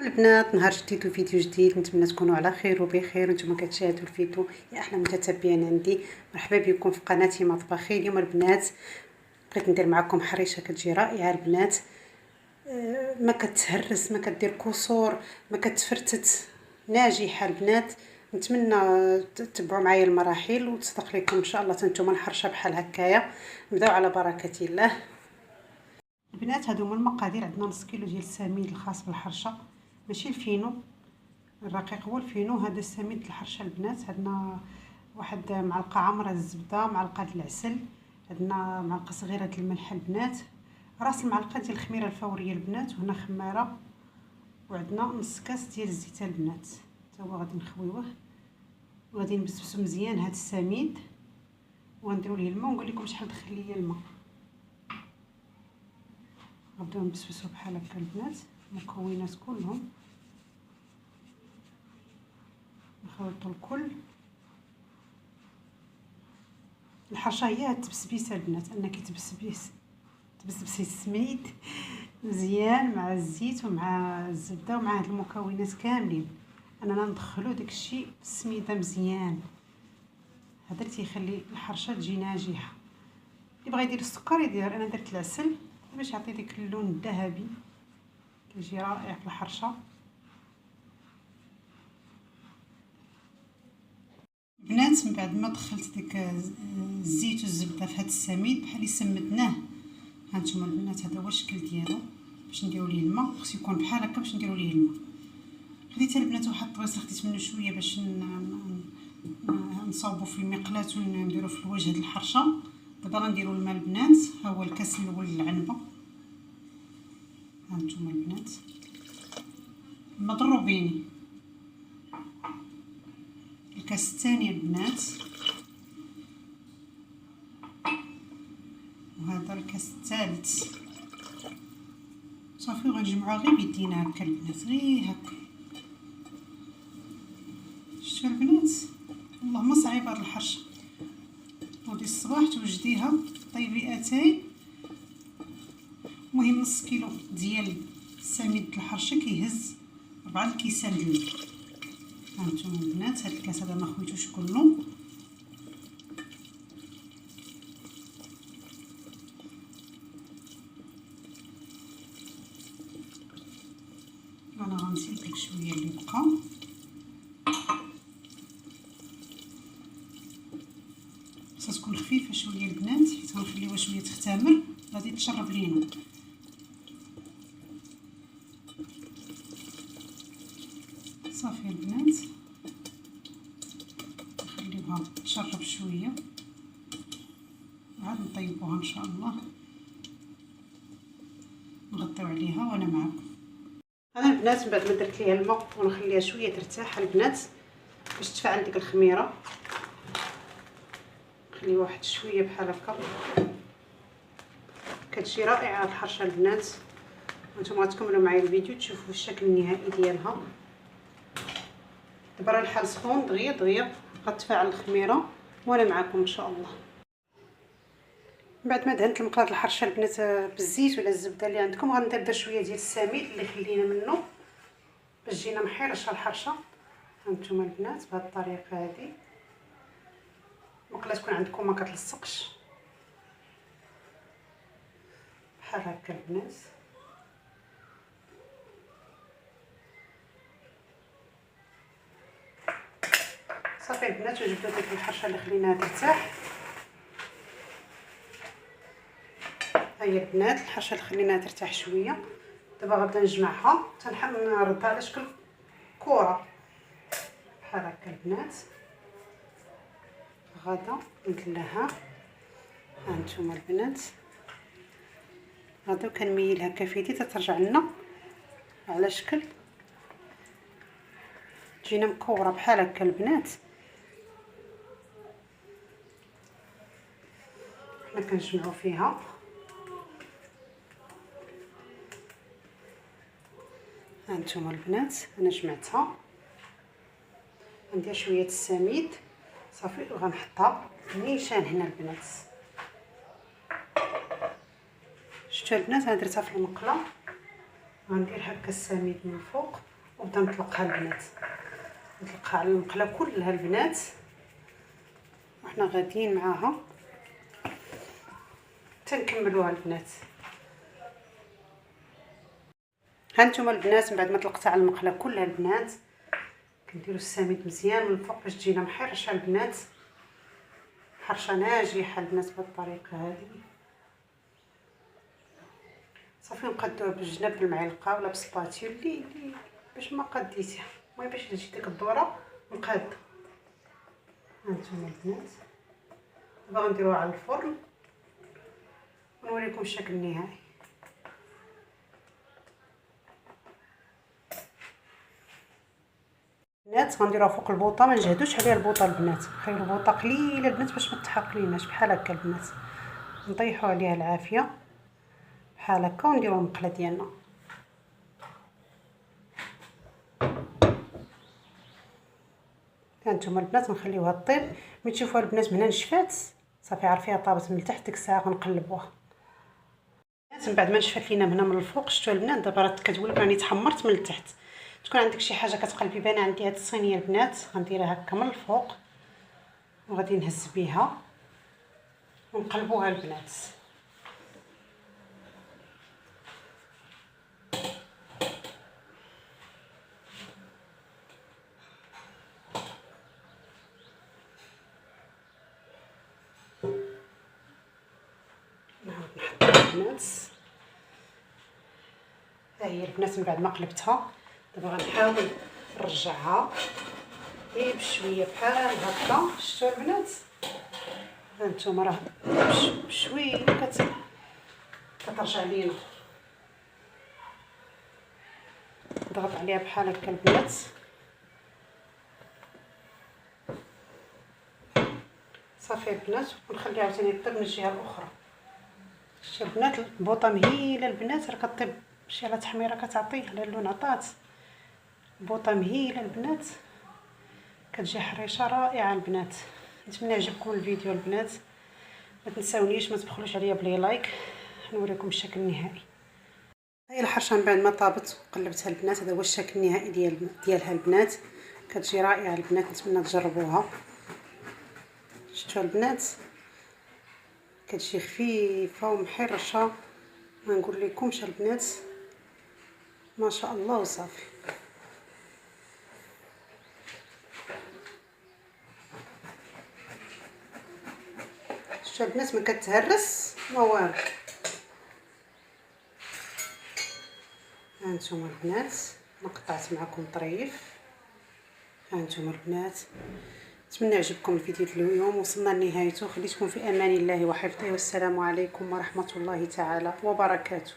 البنات، نهار جديد وفيديو جديد. نتمنى تكونوا على خير وبخير وانتم كتشاهدوا الفيديو. يا احلى متتبعين عندي، مرحبا بكم في قناتي مطبخي. اليوم البنات بغيت ندير معكم حريشه كتجي رائعه البنات. ما كتهرس، ما كدير كسور، ما كتفرتت، ناجحه البنات. نتمنى تتبعوا معايا المراحل وتصدق لكم ان شاء الله نتوما الحرشه بحال هكايا. نبداو على بركه الله. البنات هادو هما المقادير. عندنا نص كيلو ديال السميد الخاص بالحرشه، ماشي الفينو الرقيق، هو الفينو. هذا السميد الحرشه البنات. عندنا واحد معلقه عامره الزبده، معلقه العسل، عندنا معلقه صغيره ديال الملح البنات، راس المعلقه ديال الخميره الفوريه البنات، وهنا خماره، وعندنا نص كاس ديال الزيت البنات. حتى هو غادي نخويوه وغادي نبسبسو مزيان هذا السميد وغنديروا ليه الماء. ونقول لكم شحال دخل ليا الماء. غنبداو نبسبسو بحال هكا البنات المكونات كلهم، نخلطوا الكل. الحرشه هي هاد التبسبيسه البنات، انك تبسبسي السميد مزيان مع الزيت ومع الزبده ومع هاد المكونات كاملين، اننا ندخلوا داكشي السميده مزيان. هذا اللي تيخلي الحرشه تجي ناجحه. اللي بغى يدير السكر يدير، انا درت العسل باش يعطي ديك اللون الذهبي، كيجي رائع في الحرشه. البنات من بعد ما دخلت ديك الزيت والزبده في هذا السميد بحال سمدناه، هانتوما البنات هذا هو الشكل ديالو. باش نديرو ليه الماء خصو يكون بحال هكا باش نديرو ليه الماء. خديت البنات واحد الطويصه، خديت منه شويه باش نصاوبو في المقلاة ونديرو في الوجه هاد الحرشه. دابا غنديرو الماء البنات، ها هو الكاس الاول للعنبه، هانتوما البنات الماء ضروبيني. الكاس الثاني البنات، وهذا الكاس الثالث. صافي غنجمعوها غير بيدينا هكا البنات، غير هكا. شفتوا البنات والله ما صعيب هاد الحرشه. ودي الصباح توجديها طيبي اتاي. المهم نص كيلو ديال السميد الحرشه كيهز 4 كيسان ديال الماء. هانتوما البنات هاد الكاس هذا ما خويتوش كله. انا غنزيد داك شويه اللي بقى. خصها تكون خفيفه شويه البنات، حيت غنخليوها شويه تختمر غادي تشرب لينا. صافي البنات نخليوها تشرب شويه وعاد نطيبوها ان شاء الله. نغطيو عليها وانا معكم. انا البنات من بعد ما درت ليها الماء ونخليها شويه ترتاح البنات باش تفعل ديك الخميره، نخلي واحد شويه بحال هكا. كتجي رائعه الحرشه البنات، وانتم غتكملوا معايا الفيديو تشوفوا الشكل النهائي ديالها. دابا راه الحال سخون دغيا دغيا غتفاعل الخميره وانا معكم ان شاء الله. بعد ما دهنت المقلاة الحرشه البنات بالزيت ولا الزبده اللي عندكم، غندير شويه ديال السميد اللي خلينا منه باش تجينا محيرشه الحرشه. هانتوما البنات بهذه الطريقه هذه. المقلاة تكون عندكم ما كتلصقش بحال هكا البنات. صافي البنات وجبدوا ديك الحرشه اللي خليناها ترتاح. هيا البنات الحرشه اللي خليناها ترتاح شويه. دابا غنبدا نجمعها نردها على شكل كره بحال هكا البنات. غادا ندلعها. هانتوما البنات غادا وكنميلها هكا في يدي تترجع لنا على شكل تجينا مكوره بحال هكا البنات. حنا كنجمعوا فيها. هانتوما البنات انا جمعتها. ندير شويه السميد صافي وغنحطها نيشان هنا البنات. شفتوا البنات انا درتها في المقله. غندير هكا السميد من فوق ونبدا نطلقها البنات، نطلقها على المقله كلها البنات، وحنا غاديين معاها تنكملوها البنات. هانتوما البنات من بعد ما طلقتها على المقله كلها البنات كنديروا السميد مزيان من الفوق باش تجينا محرشه البنات، حرشه ناجحه البنات بهذه الطريقه هذه. صافي نقادوها بالجناب بالمعلقه ولا بسباتيول اللي باش ما قديتيها، المهم باش تجي ديك الدوره مقاده. هانتوما البنات دابا غنديروها على الفرن ونوريكم الشكل النهائي. البنات غنديروها فوق البوطه، ما نجهدوش عليها البوطه البنات، خليو البوطه قليله البنات باش ما تحرقليناش بحال هكا البنات، نطيحوا عليها العافيه بحال هكا ونديروا المقله ديالنا. هانتوما البنات نخليوها طيب، ملي تشوفوها البنات من هنا نشفات صافي عرفيها طابت من التحت، ديك الساعه غنقلبوها. من بعد ما نشفات لينا من هنا من الفوق شفتوا البنات دابا راه كتولي راني تحمرت من التحت. تكون عندك شي حاجه كتقلبي بها، انا عندي هاد الصينيه البنات غنديرها هكا من الفوق وغادي نهز بها ونقلبوها البنات. نعاود نحط البنات، ها هي البنات من بعد ما قلبتها دابا غنحاول نرجعها غير بشويه بحال هكا. شفتوا البنات هانتوما راه بشويه كترجع لينا، نضغط عليها بحال هكا البنات صافي البنات، ونخليها عاوتاني طيب من الجهه الاخرى. شفتوا البنات البوطه مهيله البنات راه كطيب شي على تحميره كتعطيه على اللون عطات، البوطه مهيله البنات كتجي حريشه رائعه البنات. نتمنى يعجبكم الفيديو البنات، ما تنساونيش ما تبخلوش عليا بلي لايك. نوريكم الشكل النهائي. هاي الحرشه من بعد ما طابت وقلبتها البنات هذا هو الشكل النهائي ديالها البنات، كتجي رائعه البنات، نتمنى تجربوها. شفتوا البنات كتجي خفيفه ومحرشه ما نقول لكمش البنات ما شاء الله وصافي. شفتوا البنات ما كتهرس ما والو. هانتوما البنات ما قطعت معكم طريف. هانتوما البنات نتمنى يعجبكم الفيديو اليوم، وصلنا لنهايته. خليتكم في امان الله وحفظه، والسلام عليكم ورحمه الله تعالى وبركاته.